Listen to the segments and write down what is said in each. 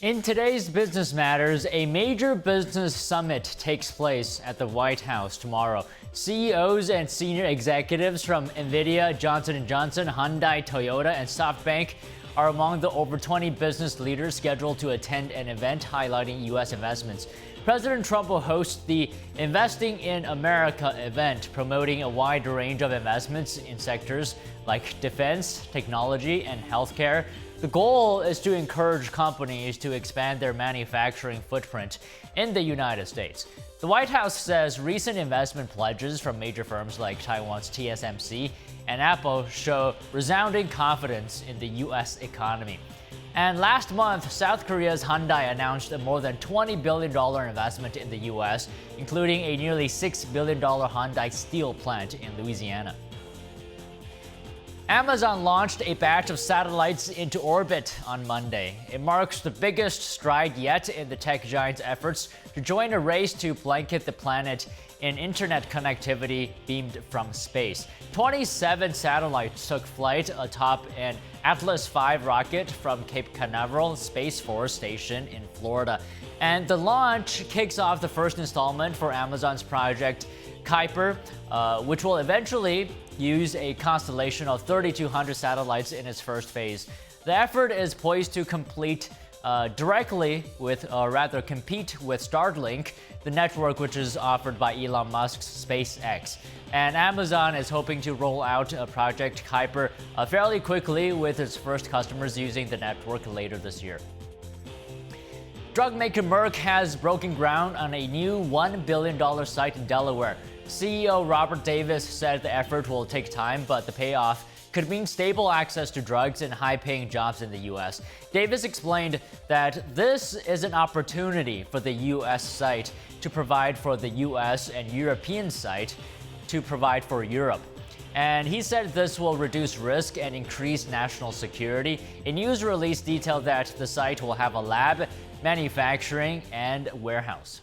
In today's Business Matters, a major business summit takes place at the White House tomorrow. CEOs and senior executives from Nvidia, Johnson & Johnson, Hyundai, Toyota, and SoftBank are among the over 20 business leaders scheduled to attend an event highlighting U.S. investments. President Trump will host the Investing in America event, promoting a wide range of investments in sectors like defense, technology, and healthcare. The goal is to encourage companies to expand their manufacturing footprint in the United States. The White House says recent investment pledges from major firms like Taiwan's TSMC and Apple show resounding confidence in the U.S. economy. And last month, South Korea's Hyundai announced a more than $20 billion investment in the U.S., including a nearly $6 billion Hyundai steel plant in Louisiana. Amazon launched a batch of satellites into orbit on Monday. It marks the biggest stride yet in the tech giant's efforts to join a race to blanket the planet in internet connectivity beamed from space. 27 satellites took flight atop an Atlas V rocket from Cape Canaveral Space Force Station in Florida. And the launch kicks off the first installment for Amazon's project Kuiper, which will eventually use a constellation of 3,200 satellites in its first phase. The effort is poised to compete with Starlink, the network which is offered by Elon Musk's SpaceX. And Amazon is hoping to roll out Project Kuiper fairly quickly, with its first customers using the network later this year. Drug maker Merck has broken ground on a new $1 billion site in Delaware. CEO Robert Davis said the effort will take time, but the payoff could mean stable access to drugs and high-paying jobs in the U.S. Davis explained that this is an opportunity for the U.S. site to provide for the U.S. and European site to provide for Europe. And he said this will reduce risk and increase national security. A news release detailed that the site will have a lab, manufacturing, and warehouse.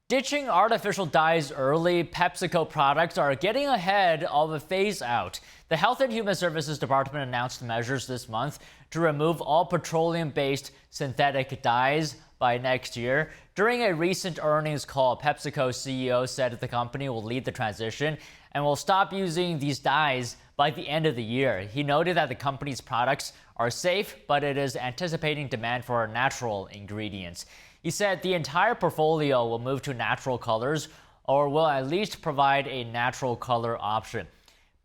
Ditching artificial dyes early, PepsiCo products are getting ahead of a phase-out. The Health and Human Services Department announced measures this month to remove all petroleum-based synthetic dyes by next year. During a recent earnings call, PepsiCo CEO said the company will lead the transition and will stop using these dyes by the end of the year. He noted that the company's products are safe, but it is anticipating demand for natural ingredients. He said the entire portfolio will move to natural colors, or will at least provide a natural color option.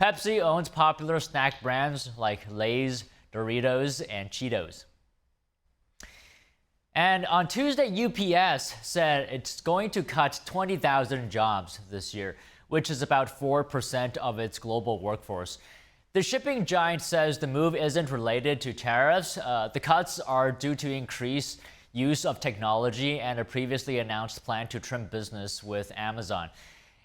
Pepsi owns popular snack brands like Lay's, Doritos, and Cheetos. And on Tuesday, UPS said it's going to cut 20,000 jobs this year, which is about 4% of its global workforce. The shipping giant says the move isn't related to tariffs. The cuts are due to increased use of technology and a previously announced plan to trim business with Amazon,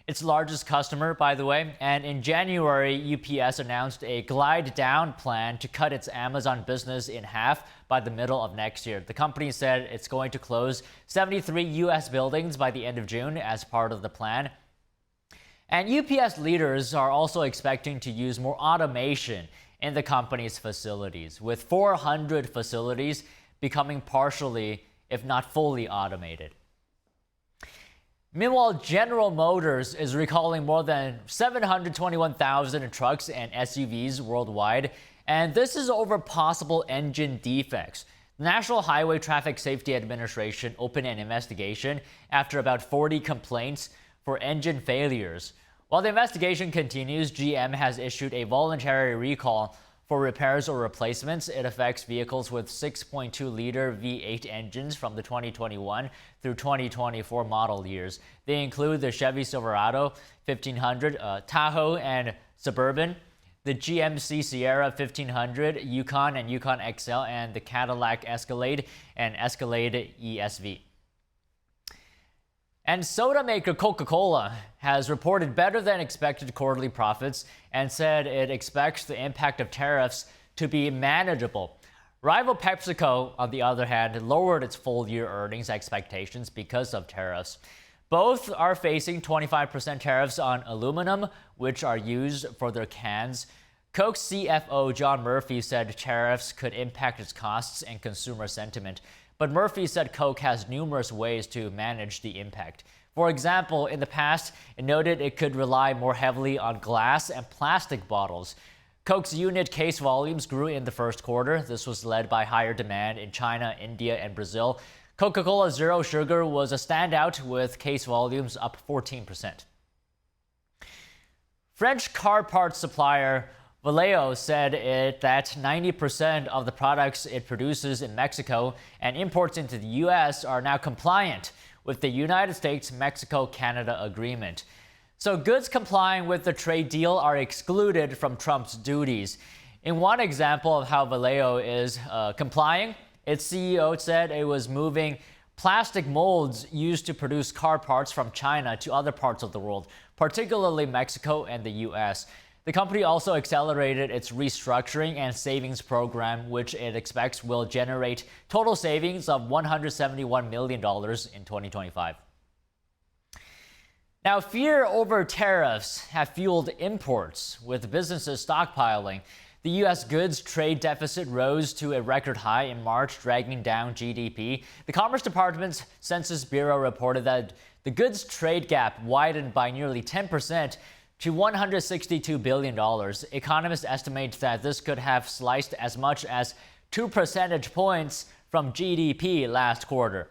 its largest customer, by the way. And in January, UPS announced a glide-down plan to cut its Amazon business in half by the middle of next year. The company said it's going to close 73 U.S. buildings by the end of June as part of the plan. And UPS leaders are also expecting to use more automation in the company's facilities, with 400 facilities becoming partially, if not fully, automated. Meanwhile, General Motors is recalling more than 721,000 trucks and SUVs worldwide, and this is over possible engine defects. The National Highway Traffic Safety Administration opened an investigation after about 40 complaints for engine failures. While the investigation continues, GM has issued a voluntary recall for repairs or replacements. It affects vehicles with 6.2-liter V8 engines from the 2021 through 2024 model years. They include the Chevy Silverado 1500, Tahoe and Suburban, the GMC Sierra 1500, Yukon and Yukon XL, and the Cadillac Escalade and Escalade ESV. And soda maker Coca-Cola has reported better than expected quarterly profits and said it expects the impact of tariffs to be manageable. Rival PepsiCo, on the other hand, lowered its full-year earnings expectations because of tariffs. Both are facing 25% tariffs on aluminum, which are used for their cans. Coke CFO John Murphy said tariffs could impact its costs and consumer sentiment, but Murphy said Coke has numerous ways to manage the impact. For example, in the past, it noted it could rely more heavily on glass and plastic bottles. Coke's unit case volumes grew in the first quarter. This was led by higher demand in China, India, and Brazil. Coca-Cola Zero Sugar was a standout with case volumes up 14%. French car parts supplier Valo said that 90% of the products it produces in Mexico and imports into the U.S. are now compliant with the United States-Mexico-Canada agreement. So goods complying with the trade deal are excluded from Trump's duties. In one example of how Valo is complying, its CEO said it was moving plastic molds used to produce car parts from China to other parts of the world, particularly Mexico and the U.S. The company also accelerated its restructuring and savings program, which it expects will generate total savings of $171 million in 2025. Now, fear over tariffs have fueled imports, with businesses stockpiling. The U.S. goods trade deficit rose to a record high in March, dragging down GDP. The Commerce Department's Census Bureau reported that the goods trade gap widened by nearly 10% to $162 billion. Economists estimate that this could have sliced as much as 2 percentage points from GDP last quarter.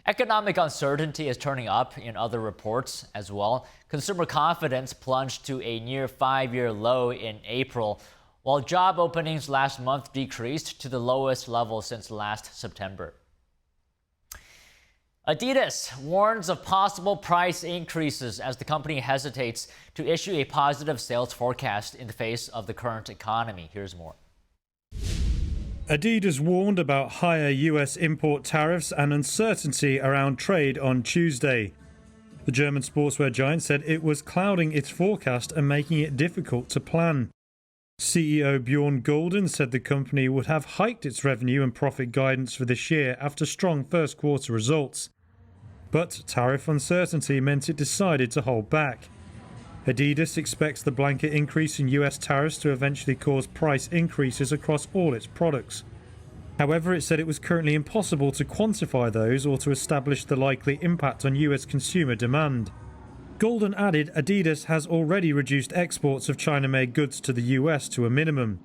Economic uncertainty is turning up in other reports as well. Consumer confidence plunged to a near 5-year low in April, while job openings last month decreased to the lowest level since last September. Adidas warns of possible price increases as the company hesitates to issue a positive sales forecast in the face of the current economy. Here's more. Adidas warned about higher U.S. import tariffs and uncertainty around trade on Tuesday. The German sportswear giant said it was clouding its forecast and making it difficult to plan. CEO Bjorn Gulden said the company would have hiked its revenue and profit guidance for this year after strong first quarter results. But tariff uncertainty meant it decided to hold back. Adidas expects the blanket increase in US tariffs to eventually cause price increases across all its products. However, it said it was currently impossible to quantify those or to establish the likely impact on US consumer demand. Golden added Adidas has already reduced exports of China-made goods to the US to a minimum.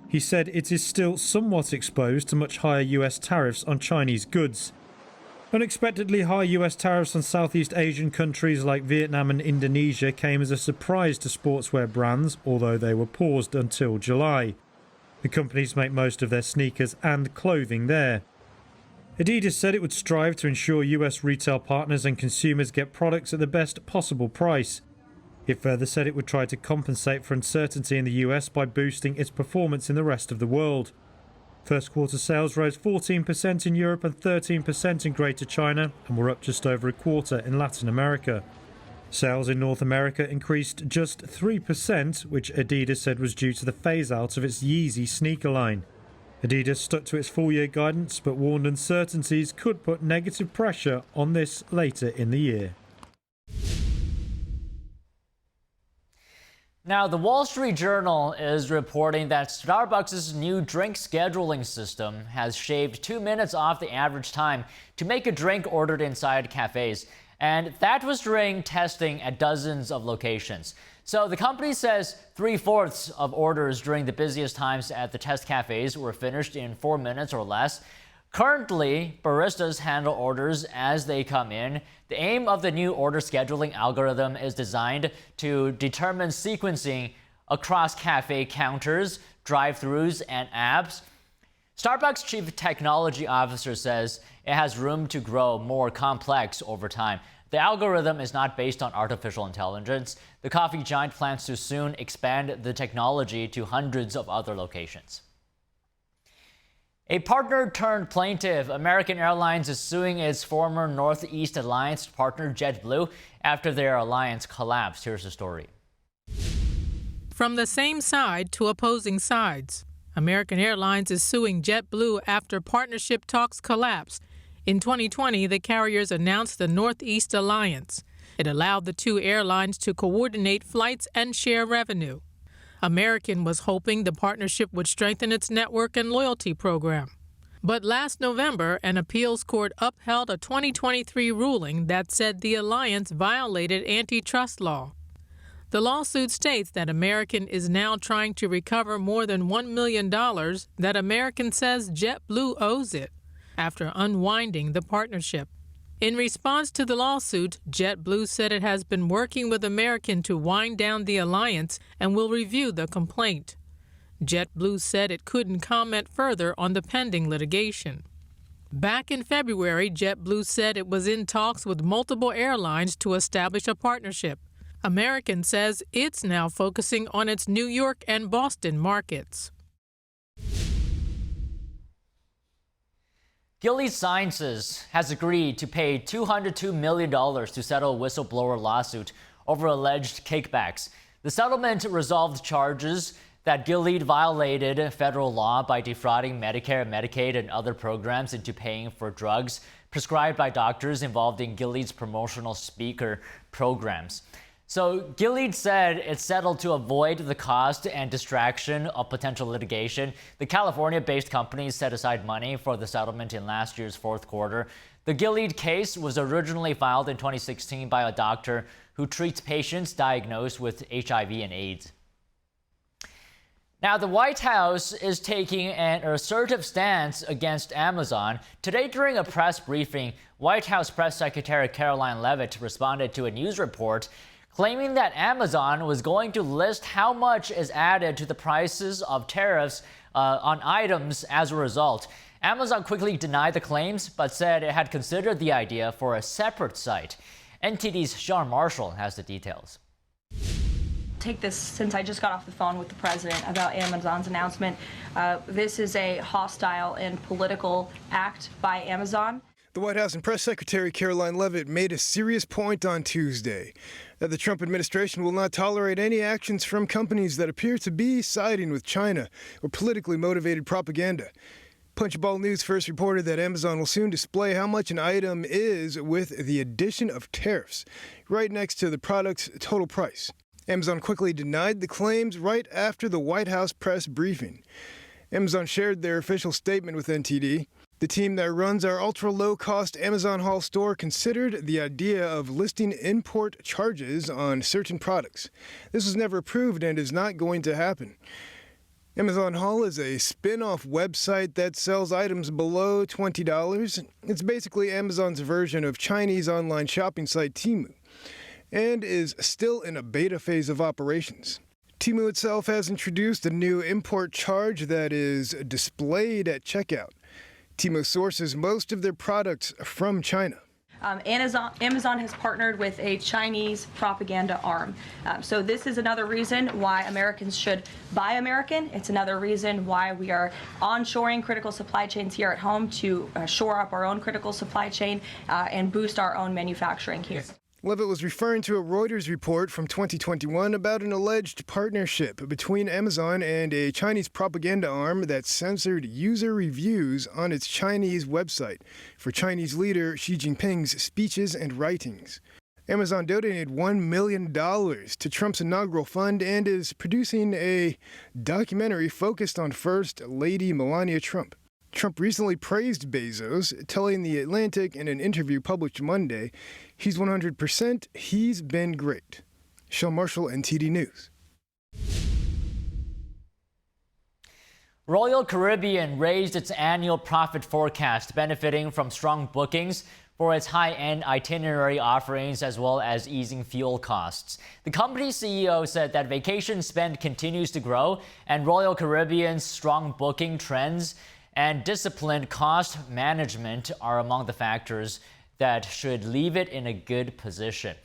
He said it is still somewhat exposed to much higher US tariffs on Chinese goods. Unexpectedly high US tariffs on Southeast Asian countries like Vietnam and Indonesia came as a surprise to sportswear brands, although they were paused until July. The companies make most of their sneakers and clothing there. Adidas said it would strive to ensure US retail partners and consumers get products at the best possible price. It further said it would try to compensate for uncertainty in the US by boosting its performance in the rest of the world. First quarter sales rose 14% in Europe and 13% in Greater China and were up just over a quarter in Latin America. Sales in North America increased just 3%, which Adidas said was due to the phase-out of its Yeezy sneaker line. Adidas stuck to its full-year guidance but warned uncertainties could put negative pressure on this later in the year. Now, the Wall Street Journal is reporting that Starbucks' new drink scheduling system has shaved 2 minutes off the average time to make a drink ordered inside cafes. And that was during testing at dozens of locations. So the company says 3/4 of orders during the busiest times at the test cafes were finished in 4 minutes or less. Currently, baristas handle orders as they come in. The aim of the new order scheduling algorithm is designed to determine sequencing across cafe counters, drive-thrus, and apps. Starbucks Chief Technology Officer says it has room to grow more complex over time. The algorithm is not based on artificial intelligence. The coffee giant plans to soon expand the technology to hundreds of other locations. A partner-turned-plaintiff, American Airlines is suing its former Northeast Alliance partner JetBlue after their alliance collapsed. Here's the story. From the same side to opposing sides, American Airlines is suing JetBlue after partnership talks collapsed. In 2020, the carriers announced the Northeast Alliance. It allowed the two airlines to coordinate flights and share revenue. American was hoping the partnership would strengthen its network and loyalty program. But last November, an appeals court upheld a 2023 ruling that said the alliance violated antitrust law. The lawsuit states that American is now trying to recover more than $1 million that American says JetBlue owes it after unwinding the partnership. In response to the lawsuit, JetBlue said it has been working with American to wind down the alliance and will review the complaint. JetBlue said it couldn't comment further on the pending litigation. Back in February, JetBlue said it was in talks with multiple airlines to establish a partnership. American says it's now focusing on its New York and Boston markets. Gilead Sciences has agreed to pay $202 million to settle a whistleblower lawsuit over alleged kickbacks. The settlement resolved charges that Gilead violated federal law by defrauding Medicare, Medicaid, and other programs into paying for drugs prescribed by doctors involved in Gilead's promotional speaker programs. So Gilead said it settled to avoid the cost and distraction of potential litigation. The California-based company set aside money for the settlement in last year's fourth quarter. The Gilead case was originally filed in 2016 by a doctor who treats patients diagnosed with HIV and AIDS. Now, the White House is taking an assertive stance against Amazon. Today, during a press briefing, White House Press Secretary Caroline Leavitt responded to a news report claiming that Amazon was going to list how much is added to the prices of tariffs on items as a result. Amazon quickly denied the claims, but said it had considered the idea for a separate site. NTD's Sean Marshall has the details. Take this since I just got off the phone with the president about Amazon's announcement. This is a hostile and political act by Amazon. The White House and Press Secretary Caroline Leavitt made a serious point on Tuesday that the Trump administration will not tolerate any actions from companies that appear to be siding with China or politically motivated propaganda. Punchbowl News first reported that Amazon will soon display how much an item is with the addition of tariffs right next to the product's total price. Amazon quickly denied the claims right after the White House press briefing. Amazon shared their official statement with NTD. The team that runs our ultra-low-cost Amazon Hall store considered the idea of listing import charges on certain products. This was never approved and is not going to happen. Amazon Hall is a spin-off website that sells items below $20. It's basically Amazon's version of Chinese online shopping site Temu, and is still in a beta phase of operations. Temu itself has introduced a new import charge that is displayed at checkout. Temu sources most of their products from China. Amazon has partnered with a Chinese propaganda arm. So this is another reason why Americans should buy American. It's another reason why we are onshoring critical supply chains here at home to shore up our own critical supply chain and boost our own manufacturing here. Leavitt was referring to a Reuters report from 2021 about an alleged partnership between Amazon and a Chinese propaganda arm that censored user reviews on its Chinese website for Chinese leader Xi Jinping's speeches and writings. Amazon donated $1 million to Trump's inaugural fund and is producing a documentary focused on First Lady Melania Trump. Trump recently praised Bezos, telling The Atlantic in an interview published Monday, he's 100%, he's been great. Sean Marshall, NTD News. Royal Caribbean raised its annual profit forecast, benefiting from strong bookings for its high-end itinerary offerings as well as easing fuel costs. The company's CEO said that vacation spend continues to grow, and Royal Caribbean's strong booking trends and disciplined cost management are among the factors that should leave it in a good position.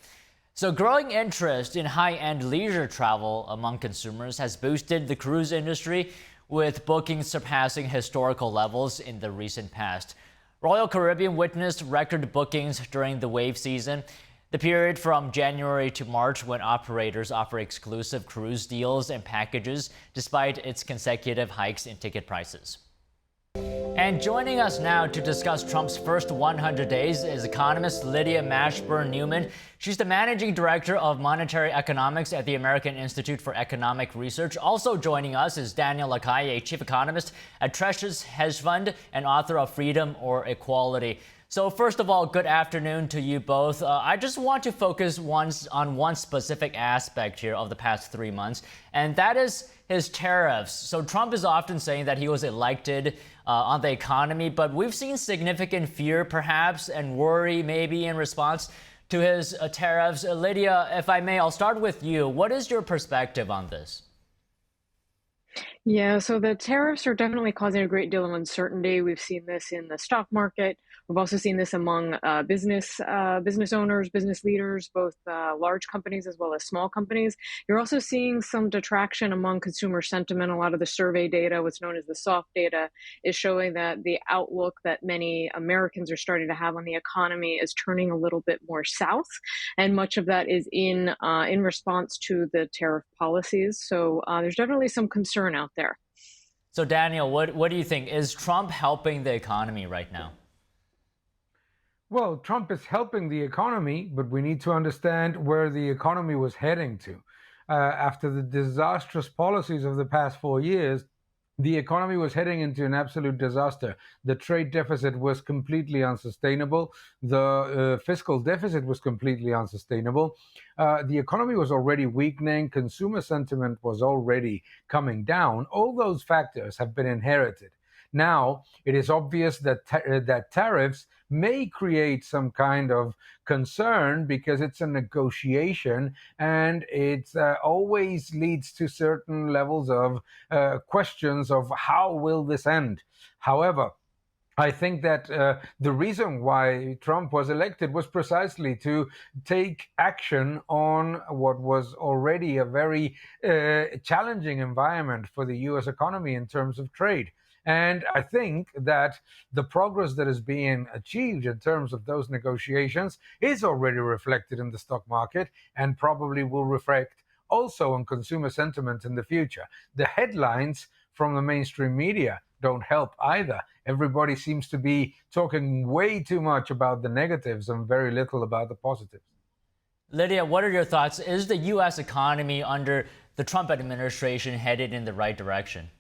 So growing interest in high-end leisure travel among consumers has boosted the cruise industry, with bookings surpassing historical levels in the recent past. Royal Caribbean witnessed record bookings during the Wave season, the period from January to March when operators offer exclusive cruise deals and packages despite its consecutive hikes in ticket prices. And joining us now to discuss Trump's first 100 days is economist Lydia Mashburn-Newman. She's the managing director of monetary economics at the American Institute for Economic Research. Also joining us is Daniel Lacalle, a chief economist at Treasury's Hedge Fund and author of Freedom or Equality. So first of all, good afternoon to you both. I just want to focus on one specific aspect here of the past 3 months, and that is his tariffs. So Trump is often saying that he was elected on the economy, but we've seen significant fear perhaps and worry maybe in response to his tariffs. Lydia, if I may, I'll start with you. What is your perspective on this? Yeah, so the tariffs are definitely causing a great deal of uncertainty. We've seen this in the stock market. We've also seen this among business owners, business leaders, both large companies as well as small companies. You're also seeing some detraction among consumer sentiment. A lot of the survey data, what's known as the soft data, is showing that the outlook that many Americans are starting to have on the economy is turning a little bit more south, and much of that is in response to the tariff policies. So there's definitely some concern out there. So Daniel, what do you think? Is Trump helping the economy right now? Well, Trump is helping the economy, but we need to understand where the economy was heading to. After the disastrous policies of the past 4 years, the economy was heading into an absolute disaster. The trade deficit was completely unsustainable. The fiscal deficit was completely unsustainable. The economy was already weakening. Consumer sentiment was already coming down. All those factors have been inherited. Now, it is obvious that that tariffs may create some kind of concern because it's a negotiation, and it always leads to certain levels of questions of how will this end. However, I think that the reason why Trump was elected was precisely to take action on what was already a very challenging environment for the U.S. economy in terms of trade. And I think that the progress that is being achieved in terms of those negotiations is already reflected in the stock market and probably will reflect also on consumer sentiment in the future. The headlines from the mainstream media don't help either. Everybody seems to be talking way too much about the negatives and very little about the positives. Lydia, what are your thoughts? Is the U.S. economy under the Trump administration headed in the right direction?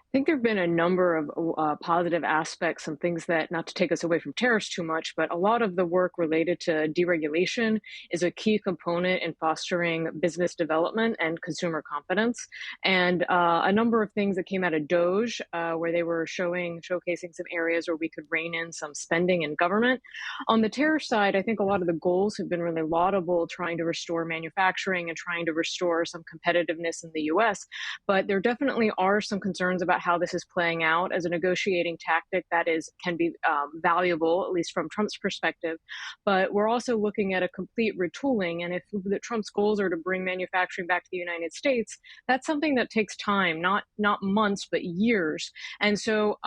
I think there have been a number of positive aspects, some things that, not to take us away from tariffs too much, but a lot of the work related to deregulation is a key component in fostering business development and consumer confidence. And a number of things that came out of DOGE, where they were showcasing some areas where we could rein in some spending in government. On the tariff side, I think a lot of the goals have been really laudable, trying to restore manufacturing and trying to restore some competitiveness in the U.S. But there definitely are some concerns about how this is playing out as a negotiating tactic that can be valuable, at least from Trump's perspective. But we're also looking at a complete retooling. And if Trump's goals are to bring manufacturing back to the United States, that's something that takes time, not months, but years. And so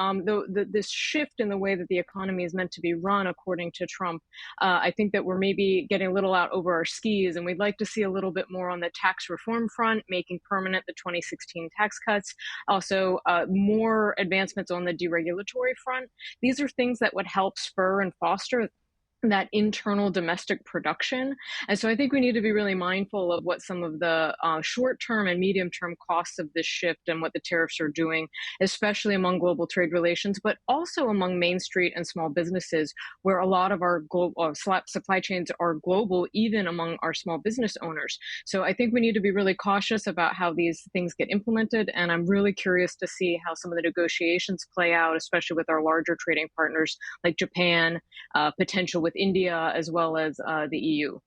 this shift in the way that the economy is meant to be run, according to Trump, I think that we're maybe getting a little out over our skis, and we'd like to see a little bit more on the tax reform front, making permanent the 2016 tax cuts, also more advancements on the deregulatory front. These are things that would help spur and foster that internal domestic production. And so I think we need to be really mindful of what some of the short-term and medium-term costs of this shift and what the tariffs are doing, especially among global trade relations, but also among Main Street and small businesses, where a lot of our supply chains are global, even among our small business owners. So I think we need to be really cautious about how these things get implemented. And I'm really curious to see how some of the negotiations play out, especially with our larger trading partners like Japan, potential with India, as well as the EU.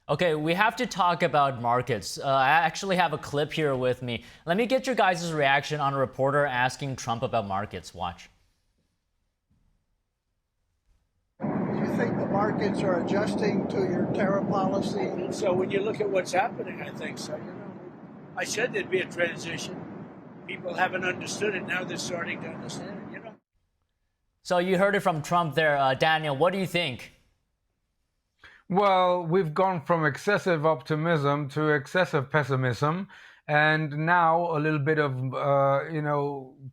Okay, we have to talk about markets. I actually have a clip here with me. Let me get your guys' reaction on a reporter asking Trump about markets. Watch. Do you think the markets are adjusting to your tariff policy? So when you look at what's happening, I think so. I said there'd be a transition. People haven't understood it. Now they're starting to understand it, So you heard it from Trump there. Daniel, what do you think? Well, we've gone from excessive optimism to excessive pessimism, and now a little bit of,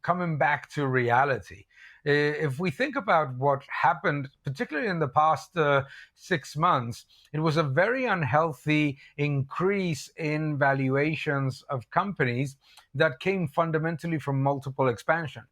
coming back to reality. If we think about what happened, particularly in the past 6 months, it was a very unhealthy increase in valuations of companies that came fundamentally from multiple expansion.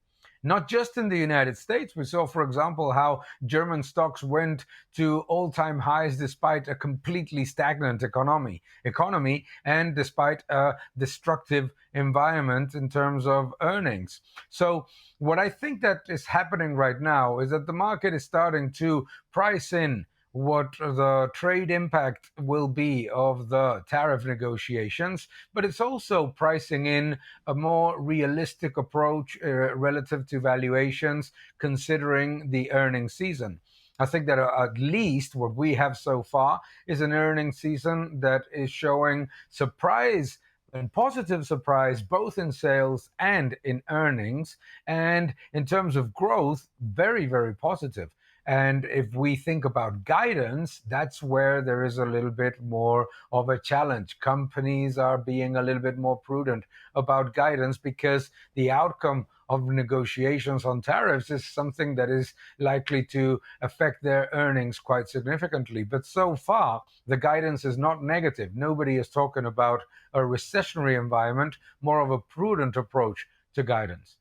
Not just in the United States. We saw, for example, how German stocks went to all-time highs despite a completely stagnant economy and despite a destructive environment in terms of earnings. So what I think that is happening right now is that the market is starting to price in what the trade impact will be of the tariff negotiations, but it's also pricing in a more realistic approach relative to valuations, considering the earnings season. I think that at least what we have so far is an earnings season that is showing surprise and positive surprise both in sales and in earnings, and in terms of growth, very, very positive. And if we think about guidance, that's where there is a little bit more of a challenge. Companies are being a little bit more prudent about guidance because the outcome of negotiations on tariffs is something that is likely to affect their earnings quite significantly. But so far, the guidance is not negative. Nobody is talking about a recessionary environment, more of a prudent approach to guidance.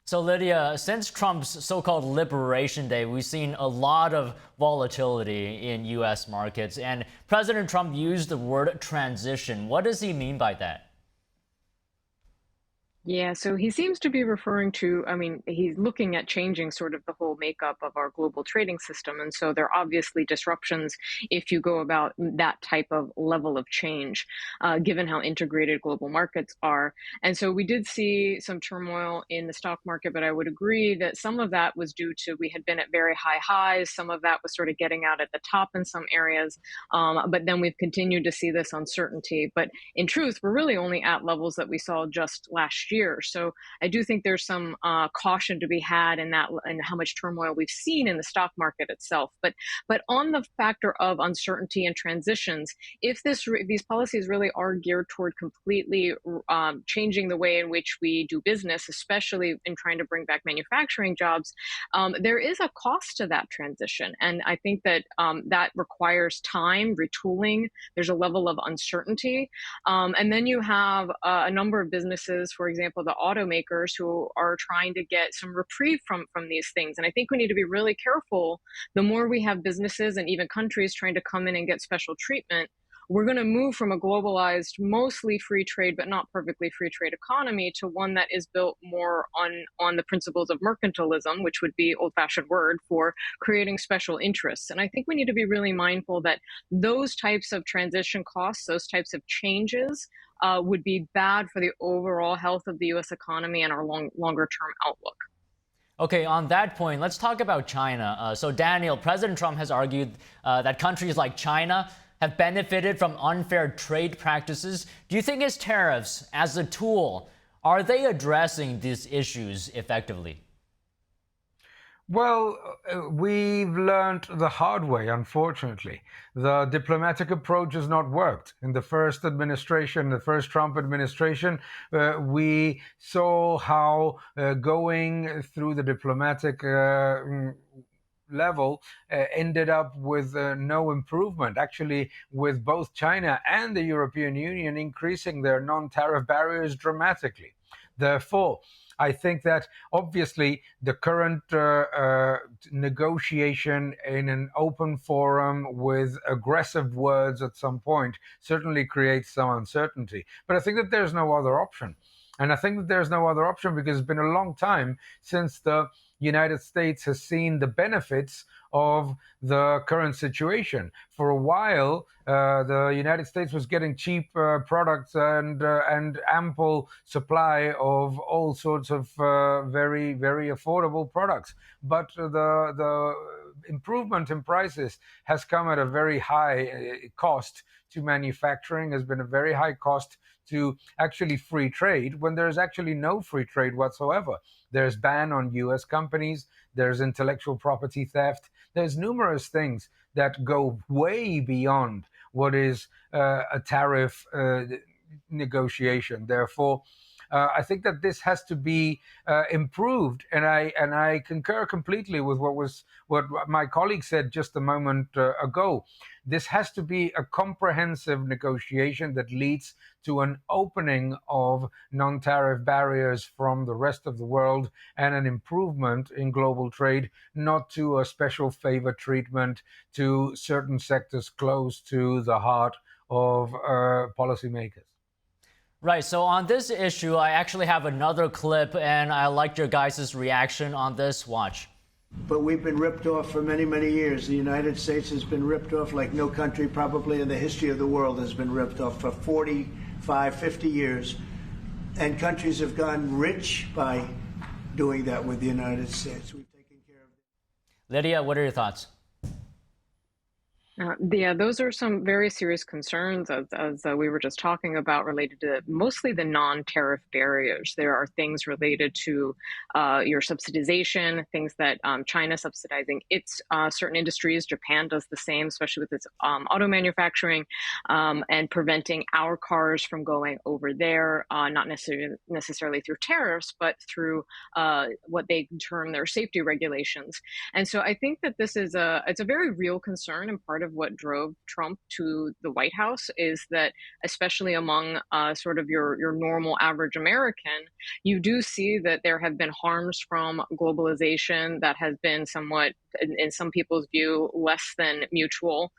So Lydia, since Trump's so-called Liberation Day, we've seen a lot of volatility in U.S. markets, and President Trump used the word transition. What does he mean by that? Yeah, so he seems to be referring to, he's looking at changing sort of the whole makeup of our global trading system. And so there are obviously disruptions if you go about that type of level of change, given how integrated global markets are. And so we did see some turmoil in the stock market, but I would agree that some of that was due to, we had been at very high highs. Some of that was sort of getting out at the top in some areas. But then we've continued to see this uncertainty. But in truth, we're really only at levels that we saw just last year. So I do think there's some caution to be had in that, and how much turmoil we've seen in the stock market itself. But on the factor of uncertainty and transitions, if these policies really are geared toward completely changing the way in which we do business, especially in trying to bring back manufacturing jobs, there is a cost to that transition. And I think that that requires time, retooling. There's a level of uncertainty. And then you have a number of businesses, for example, the automakers, who are trying to get some reprieve from these things. And I think we need to be really careful. The more we have businesses and even countries trying to come in and get special treatment, we're going to move from a globalized, mostly free trade, but not perfectly free trade economy, to one that is built more on the principles of mercantilism, which would be old-fashioned word for creating special interests. And I think we need to be really mindful that those types of transition costs, those types of changes, would be bad for the overall health of the U.S. economy and our longer-term outlook. Okay, on that point, let's talk about China. So Daniel, President Trump has argued that countries like China have benefited from unfair trade practices. Do you think his tariffs, as a tool, are they addressing these issues effectively? Well, we've learned the hard way, unfortunately. The diplomatic approach has not worked. In the first administration, the first Trump administration, we saw how going through the diplomatic level ended up with no improvement, actually, with both China and the European Union increasing their non-tariff barriers dramatically. Therefore, I think that obviously the current negotiation in an open forum with aggressive words at some point certainly creates some uncertainty. But I think that there's no other option. And I think that there's no other option because it's been a long time since the United States has seen the benefits of the current situation. For a while, the United States was getting cheap products and ample supply of all sorts of very, very affordable products. But the improvement in prices has come at a very high cost to manufacturing, has been a very high cost to actually free trade, when there's actually no free trade whatsoever. There's ban on US companies, there's intellectual property theft, there's numerous things that go way beyond what is a tariff negotiation. Therefore, I think that this has to be improved, and I concur completely with what my colleague said just a moment ago. This has to be a comprehensive negotiation that leads to an opening of non-tariff barriers from the rest of the world and an improvement in global trade, not to a special favor treatment to certain sectors close to the heart of policymakers. Right, so on this issue, I actually have another clip, and I liked your guys' reaction on this. Watch. But we've been ripped off for many, many years. The United States has been ripped off like no country probably in the history of the world has been ripped off for 45, 50 years. And countries have gotten rich by doing that with the United States. We've taken care of it. Lydia, what are your thoughts? Yeah, those are some very serious concerns, as we were just talking about, related to mostly the non-tariff barriers. There are things related to your subsidization, things that China subsidizing its certain industries. Japan does the same, especially with its auto manufacturing, and preventing our cars from going over there, not necessarily through tariffs, but through what they term their safety regulations. And so I think that this is it's a very real concern, and part of what drove Trump to the White House is that, especially among sort of your normal average American, you do see that there have been harms from globalization that has been somewhat, in some people's view, less than mutual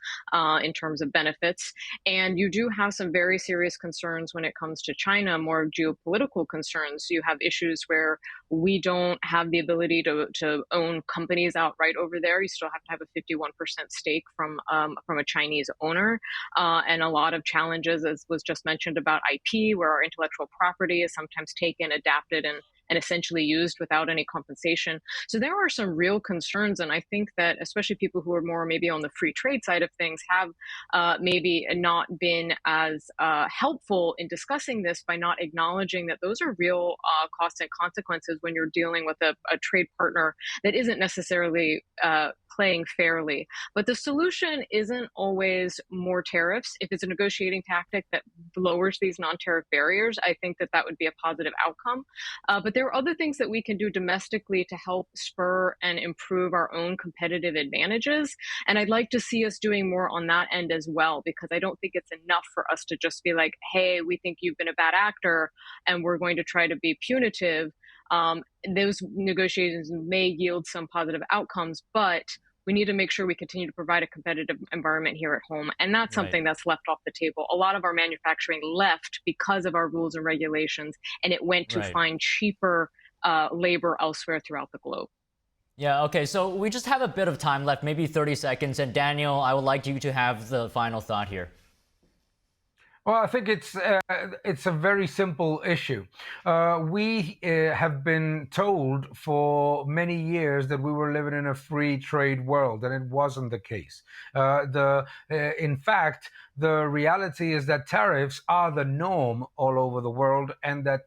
in terms of benefits. And you do have some very serious concerns when it comes to China, more geopolitical concerns. You have issues where we don't have the ability to own companies outright over there. You still have to have a 51% stake from a Chinese owner, and a lot of challenges, as was just mentioned, about IP, where our intellectual property is sometimes taken, adapted, and essentially used without any compensation. So there are some real concerns, and I think that especially people who are more maybe on the free trade side of things have maybe not been as helpful in discussing this by not acknowledging that those are real costs and consequences when you're dealing with a trade partner that isn't necessarily playing fairly. But the solution isn't always more tariffs. If it's a negotiating tactic that lowers these non-tariff barriers, I think that would be a positive outcome. But there are other things that we can do domestically to help spur and improve our own competitive advantages. And I'd like to see us doing more on that end as well, because I don't think it's enough for us to just be like, hey, we think you've been a bad actor and we're going to try to be punitive. Those negotiations may yield some positive outcomes, but we need to make sure we continue to provide a competitive environment here at home. And that's something that's left off the table. A lot of our manufacturing left because of our rules and regulations, and it went to find cheaper labor elsewhere throughout the globe. Yeah, okay, so we just have a bit of time left, maybe 30 seconds. And Daniel, I would like you to have the final thought here. Well, I think it's a very simple issue. We have been told for many years that we were living in a free trade world, and it wasn't the case. In fact, the reality is that tariffs are the norm all over the world, and that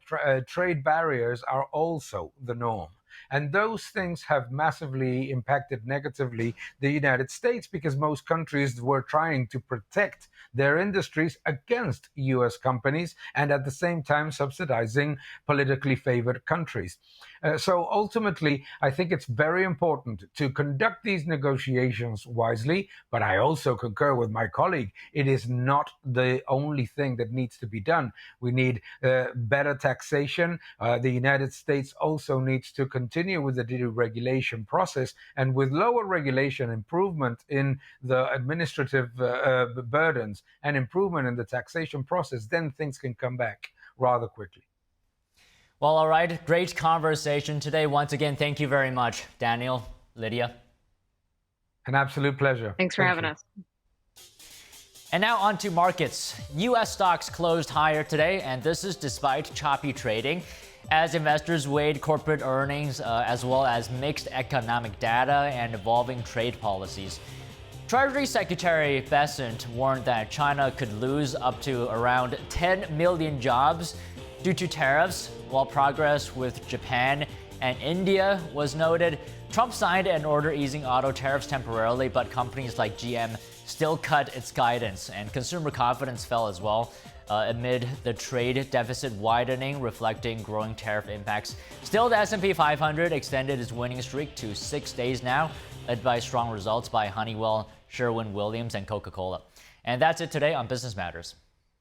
trade barriers are also the norm. And those things have massively impacted negatively the United States, because most countries were trying to protect their industries against US companies and at the same time subsidizing politically favored countries. So ultimately, I think it's very important to conduct these negotiations wisely, but I also concur with my colleague. It is not the only thing that needs to be done. We need better taxation. The United States also needs to continue with the deregulation process, and with lower regulation, improvement in the administrative burdens and improvement in the taxation process, then things can come back rather quickly. Well, all right. Great conversation today. Once again, thank you very much, Daniel, Lydia. An absolute pleasure. Thanks for having us. And now on to markets. U.S. stocks closed higher today, and this is despite choppy trading, as investors weighed corporate earnings as well as mixed economic data and evolving trade policies. Treasury Secretary Bessent warned that China could lose up to around 10 million jobs due to tariffs, while progress with Japan and India was noted. Trump signed an order easing auto tariffs temporarily, but companies like GM still cut its guidance, and consumer confidence fell as well. amid the trade deficit widening, reflecting growing tariff impacts. Still, the S&P 500 extended its winning streak to 6 days now, led by strong results by Honeywell, Sherwin-Williams, and Coca-Cola. And that's it today on Business Matters.